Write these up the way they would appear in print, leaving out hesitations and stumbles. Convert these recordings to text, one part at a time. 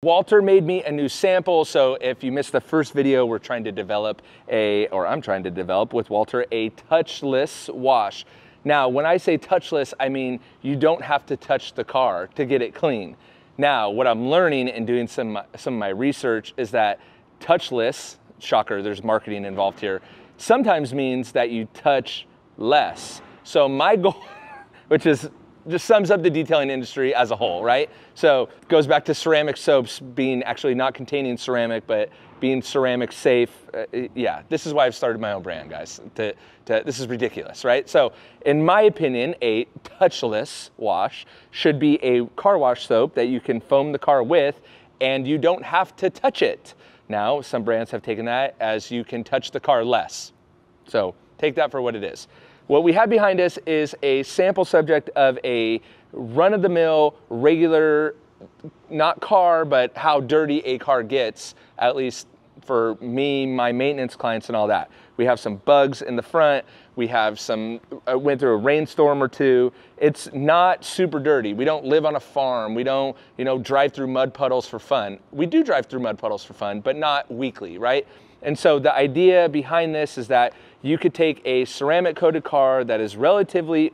Walter made me a new sample, so if you missed the first video, I'm trying to develop with Walter a touchless wash. Now, when I say touchless, I mean you don't have to touch the car to get it clean. Now, what I'm learning and doing some of my research is that touchless, shocker, there's marketing involved here, sometimes means that you touch less. So my goal, which is just sums up the detailing industry as a whole, right? So it goes back to ceramic soaps being actually not containing ceramic, but being ceramic safe. Yeah, this is why I've started my own brand, guys. This is ridiculous, right? So in my opinion, a touchless wash should be a car wash soap that you can foam the car with and you don't have to touch it. Now, some brands have taken that as you can touch the car less. So take that for what it is. What we have behind us is a sample subject of a run-of-the-mill, regular, not car, but how dirty a car gets, at least for me, my maintenance clients and all that. We have some bugs in the front. We have some, went through a rainstorm or two. It's not super dirty. We don't live on a farm. We don't, drive through mud puddles for fun. We do drive through mud puddles for fun, but not weekly, right? And so the idea behind this is that you could take a ceramic coated car that is relatively,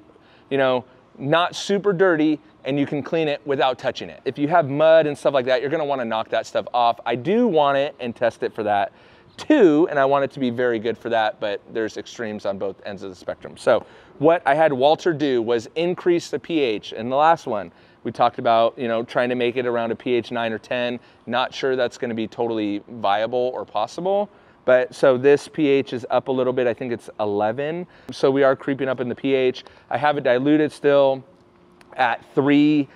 not super dirty, and you can clean it without touching it. If you have mud and stuff like that, you're gonna wanna knock that stuff off. I do want it and test it for that too, and I want it to be very good for that, but there's extremes on both ends of the spectrum. So what I had Walter do was increase the pH. In the last one, we talked about, trying to make it around a pH 9 or 10. Not sure that's gonna be totally viable or possible. But so this pH is up a little bit. I think it's 11. So we are creeping up in the pH. I have it diluted still at 3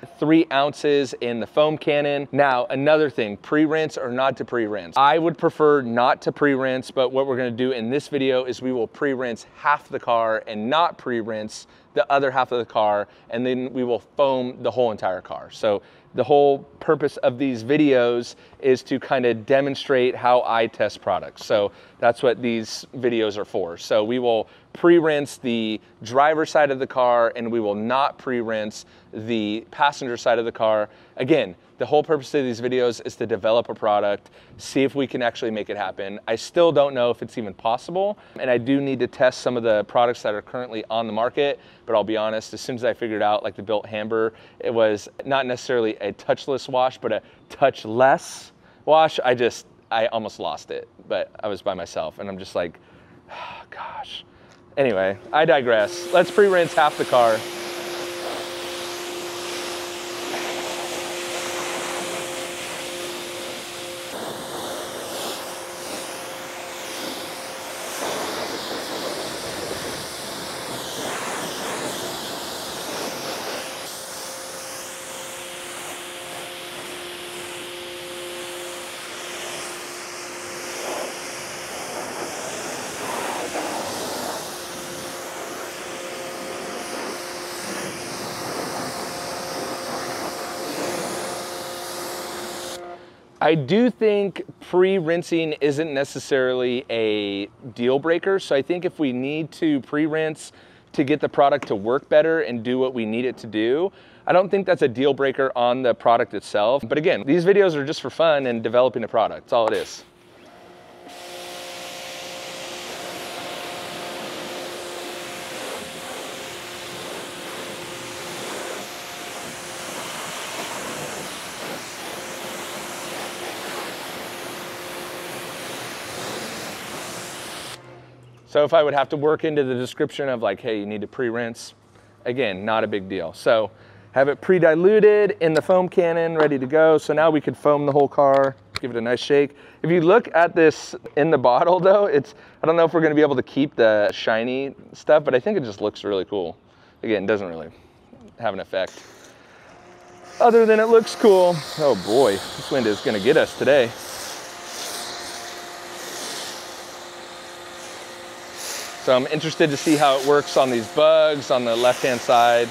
ounces in the foam cannon. Now, another thing, pre-rinse or not to pre-rinse. I would prefer not to pre-rinse, but what we're gonna do in this video is we will pre-rinse half the car and not pre-rinse the other half of the car, and then we will foam the whole entire car. So the whole purpose of these videos is to kind of demonstrate how I test products. So that's what these videos are for. So we will pre-rinse the driver's side of the car and we will not pre-rinse the passenger side of the car. Again, the whole purpose of these videos is to develop a product, see if we can actually make it happen. I still don't know if it's even possible, and I do need to test some of the products that are currently on the market, but I'll be honest, as soon as I figured out, like the Built Hamburger, it was not necessarily a touchless wash, but a touchless wash. I almost lost it, but I was by myself, and I'm just like, oh, gosh. Anyway, I digress. Let's pre-rinse half the car. I do think pre-rinsing isn't necessarily a deal breaker. So I think if we need to pre-rinse to get the product to work better and do what we need it to do, I don't think that's a deal breaker on the product itself. But again, these videos are just for fun and developing a product. That's all it is. So if I would have to work into the description of like, hey, you need to pre-rinse, again, not a big deal. So have it pre-diluted in the foam cannon, ready to go. So now we could foam the whole car, give it a nice shake. If you look at this in the bottle though, I don't know if we're gonna be able to keep the shiny stuff, but I think it just looks really cool. Again, it doesn't really have an effect other than it looks cool. Oh boy, this wind is gonna get us today. So I'm interested to see how it works on these bugs on the left-hand side.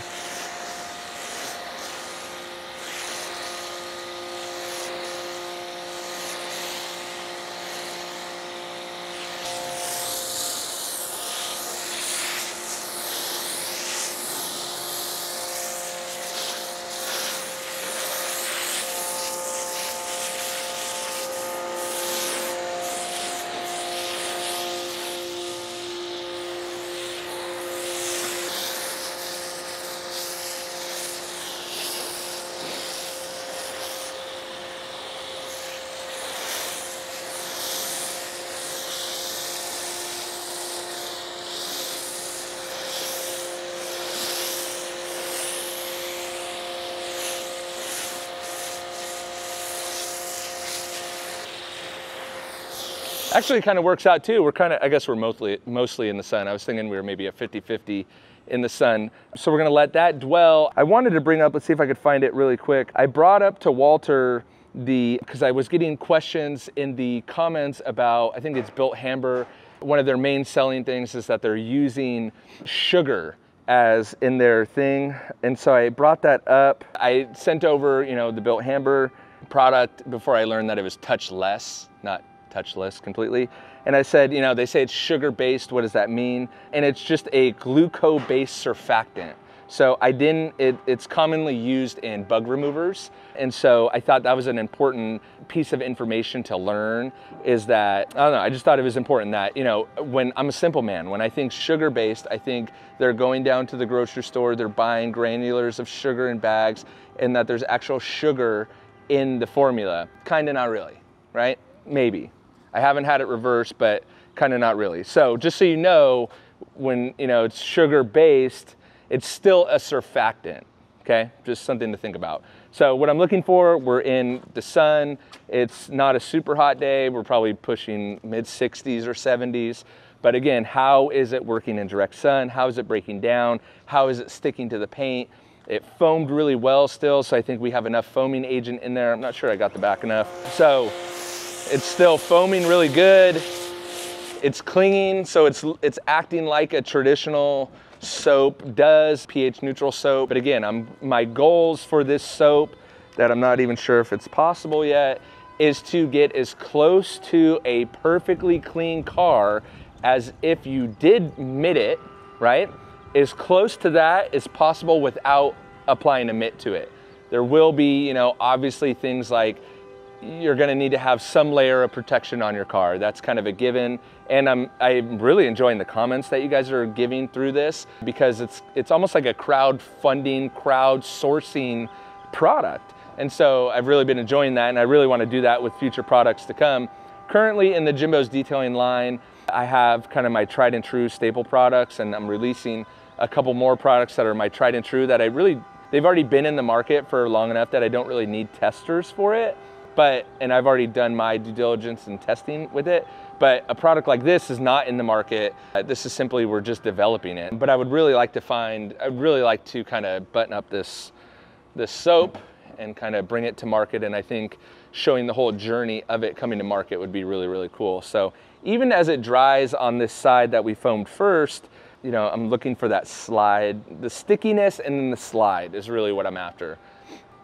Actually, it kind of works out too. We're kind of, I guess we're mostly in the sun. I was thinking we were maybe a 50-50 in the sun. So we're gonna let that dwell. I wanted to bring up, let's see if I could find it really quick. I brought up to Walter because I was getting questions in the comments about, I think it's Built Hamburg. One of their main selling things is that they're using sugar as in their thing. And so I brought that up. I sent over, you know, the Built Hamburg product before I learned that it was touchless, not touchless completely. And I said, you know, they say it's sugar-based, what does that mean? And it's just a glucose-based surfactant. So it's commonly used in bug removers. And so I thought that was an important piece of information to learn, is that, I don't know, I just thought it was important that, you know, when I'm a simple man, when I think sugar-based, I think they're going down to the grocery store, they're buying granulars of sugar in bags, and that there's actual sugar in the formula. Kinda not really, right? Maybe. I haven't had it reversed, but kinda not really. So just so you know, when, you know, it's sugar-based, it's still a surfactant, okay? Just something to think about. So what I'm looking for, we're in the sun. It's not a super hot day. We're probably pushing mid-60s or 70s. But again, how is it working in direct sun? How is it breaking down? How is it sticking to the paint? It foamed really well still, so I think we have enough foaming agent in there. I'm not sure I got the back enough. So it's still foaming really good. It's clinging, so it's acting like a traditional soap does, pH neutral soap. But again, my goals for this soap, that I'm not even sure if it's possible yet, is to get as close to a perfectly clean car as if you did mitt it, right? As close to that as possible without applying a mitt to it. There will be, you know, obviously things like you're gonna need to have some layer of protection on your car. That's kind of a given. And I'm really enjoying the comments that you guys are giving through this, because it's almost like a crowdfunding, crowdsourcing product. And so I've really been enjoying that, and I really want to do that with future products to come. Currently in the Jimbos detailing line, I have kind of my tried and true staple products, and I'm releasing a couple more products that are my tried and true that they've already been in the market for long enough that I don't really need testers for it. And I've already done my due diligence and testing with it. But a product like this is not in the market. This is simply, we're just developing it. But I would really like to kind of button up this soap and kind of bring it to market. And I think showing the whole journey of it coming to market would be really, really cool. So even as it dries on this side that we foamed first, you know, I'm looking for that slide. The stickiness and then the slide is really what I'm after.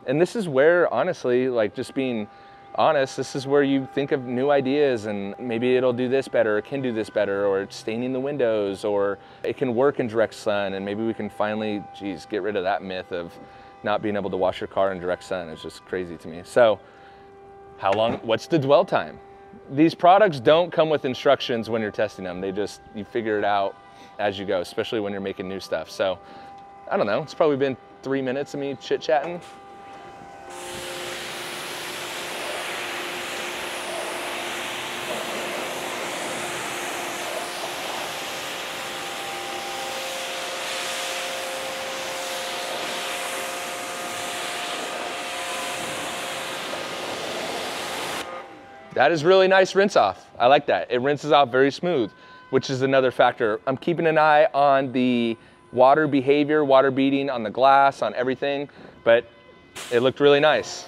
And this is where, honestly, like just being honest, this is where you think of new ideas, and maybe it'll do this better, it can do this better, or it's staining the windows, or it can work in direct sun, and maybe we can finally, geez, get rid of that myth of not being able to wash your car in direct sun. It's just crazy to me. So how long, what's the dwell time? These products don't come with instructions when you're testing them. You figure it out as you go, especially when you're making new stuff. So I don't know, it's probably been 3 minutes of me chit-chatting. That is really nice rinse off. I like that. It rinses off very smooth, which is another factor. I'm keeping an eye on the water behavior, water beading on the glass, on everything, but it looked really nice.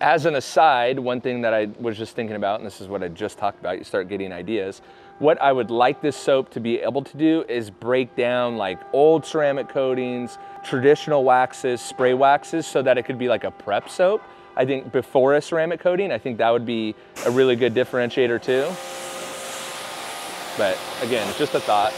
As an aside, one thing that I was just thinking about, and this is what I just talked about, you start getting ideas. What I would like this soap to be able to do is break down like old ceramic coatings, traditional waxes, spray waxes, so that it could be like a prep soap. I think before a ceramic coating, I think that would be a really good differentiator too. But again, it's just a thought.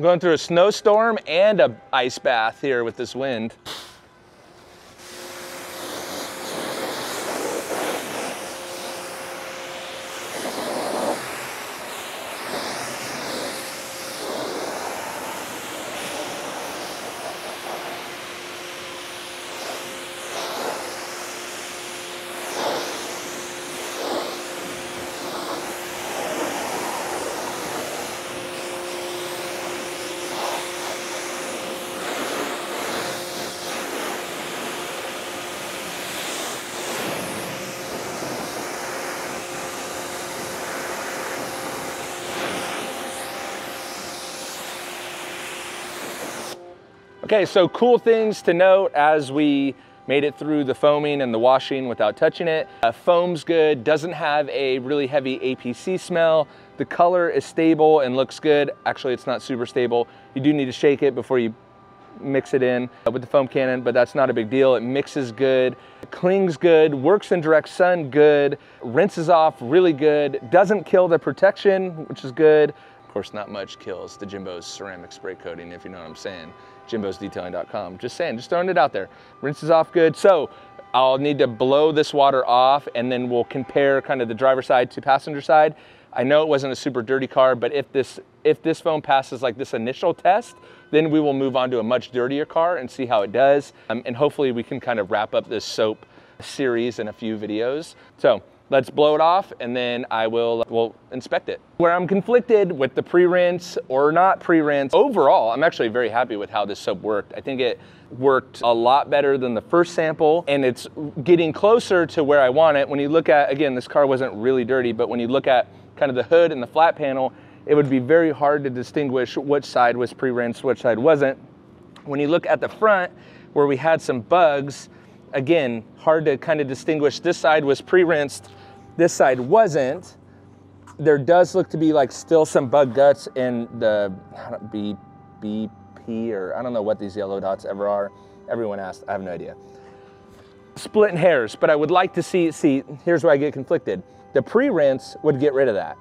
going through a snowstorm and a ice bath here with this wind. Okay, so cool things to note as we made it through the foaming and the washing without touching it. Foam's good, doesn't have a really heavy APC smell. The color is stable and looks good. Actually, it's not super stable. You do need to shake it before you mix it in with the foam cannon, but that's not a big deal. It mixes good, clings good, works in direct sun good, rinses off really good, doesn't kill the protection, which is good. Of course, not much kills the Jimbos ceramic spray coating, if you know what I'm saying. Jimbosdetailing.com. Just saying, just throwing it out there. Rinses off good. So I'll need to blow this water off and then we'll compare kind of the driver's side to passenger side. I know it wasn't a super dirty car, but if this foam passes like this initial test, then we will move on to a much dirtier car and see how it does. And hopefully we can kind of wrap up this soap series in a few videos. So let's blow it off and then we'll inspect it. Where I'm conflicted with the pre-rinse or not pre-rinse, overall, I'm actually very happy with how this soap worked. I think it worked a lot better than the first sample and it's getting closer to where I want it. When you look at, again, this car wasn't really dirty, but when you look at kind of the hood and the flat panel, it would be very hard to distinguish which side was pre-rinsed, which side wasn't. When you look at the front where we had some bugs, again, hard to kind of distinguish. This side was pre-rinsed, this side wasn't. There does look to be like still some bug guts in the BP, or I don't know what these yellow dots ever are. Everyone asked, I have no idea. Splitting hairs, but I would like to see, here's where I get conflicted. The pre-rinse would get rid of that,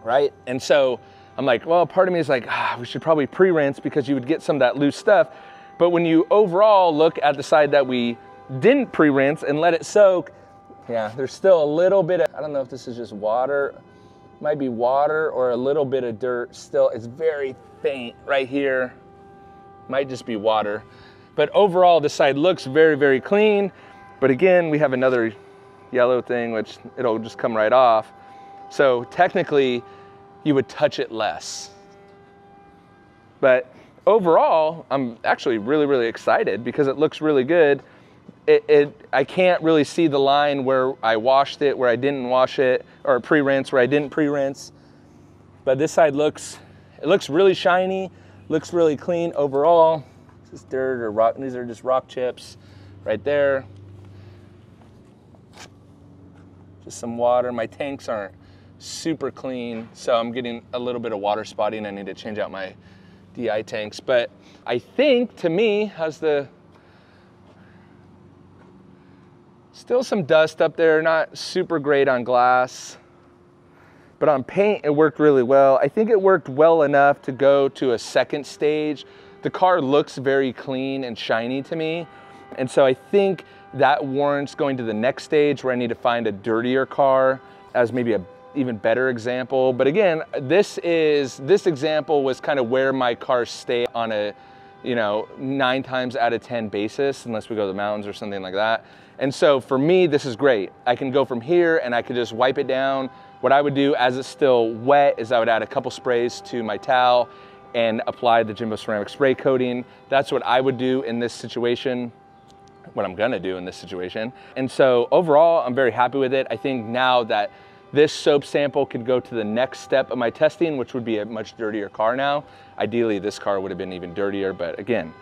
right? And so I'm like, well, part of me is like, we should probably pre-rinse because you would get some of that loose stuff. But when you overall look at the side that we didn't pre-rinse and let it soak, yeah, there's still a little bit of, I don't know if this is just water, might be water or a little bit of dirt still. It's very faint right here, might just be water. But overall, this side looks very, very clean. But again, we have another yellow thing, which it'll just come right off. So technically, you would touch it less. But overall, I'm actually really, really excited because it looks really good. I can't really see the line where I washed it, where I didn't wash it, or pre-rinse, where I didn't pre-rinse. But this side looks really shiny, looks really clean overall. This is dirt or rock, these are just rock chips right there. Just some water. My tanks aren't super clean, so I'm getting a little bit of water spotting. I need to change out my DI tanks, but I think, to me, how's the, still some dust up there, not super great on glass, but on paint, it worked really well. I think it worked well enough to go to a second stage. The car looks very clean and shiny to me, and so I think that warrants going to the next stage where I need to find a dirtier car as maybe a even better example. But again, this example was kind of where my cars stay on a, 9 times out of 10 basis, unless we go to the mountains or something like that. And so for me, this is great. I can go from here and I could just wipe it down. What I would do as it's still wet is I would add a couple sprays to my towel and apply the Jimbo ceramic spray coating. That's what I would do in this situation, what I'm gonna do in this situation. And so overall, I'm very happy with it. I think now that this soap sample could go to the next step of my testing, which would be a much dirtier car now. Ideally, this car would have been even dirtier, but again,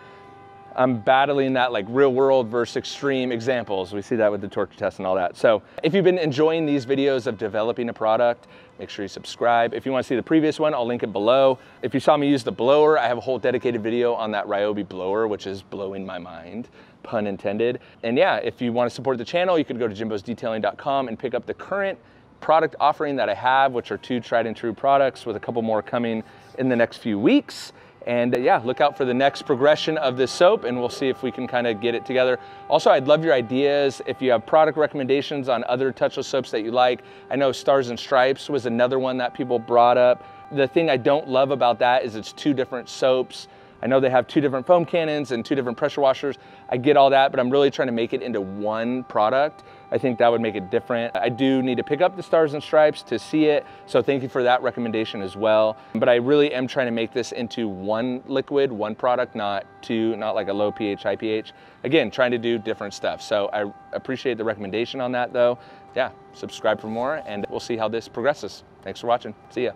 I'm battling that like real world versus extreme examples. We see that with the torque test and all that. So if you've been enjoying these videos of developing a product, make sure you subscribe. If you want to see the previous one, I'll link it below. If you saw me use the blower, I have a whole dedicated video on that Ryobi blower, which is blowing my mind, pun intended. And yeah, if you want to support the channel, you could go to jimbosdetailing.com and pick up the current product offering that I have, which are 2 tried and true products with a couple more coming in the next few weeks. And yeah, look out for the next progression of this soap, and we'll see if we can kind of get it together. Also, I'd love your ideas. If you have product recommendations on other touchless soaps that you like. I know Stars and Stripes was another one that people brought up. The thing I don't love about that is it's 2 different soaps. I know they have 2 different foam cannons and 2 different pressure washers. I get all that, but I'm really trying to make it into one product. I think that would make it different. I do need to pick up the Stars and Stripes to see it, so thank you for that recommendation as well. But I really am trying to make this into one liquid, one product, not 2, not like a low pH, high pH. Again, trying to do different stuff. So I appreciate the recommendation on that though. Yeah, subscribe for more, and we'll see how this progresses. Thanks for watching. See ya.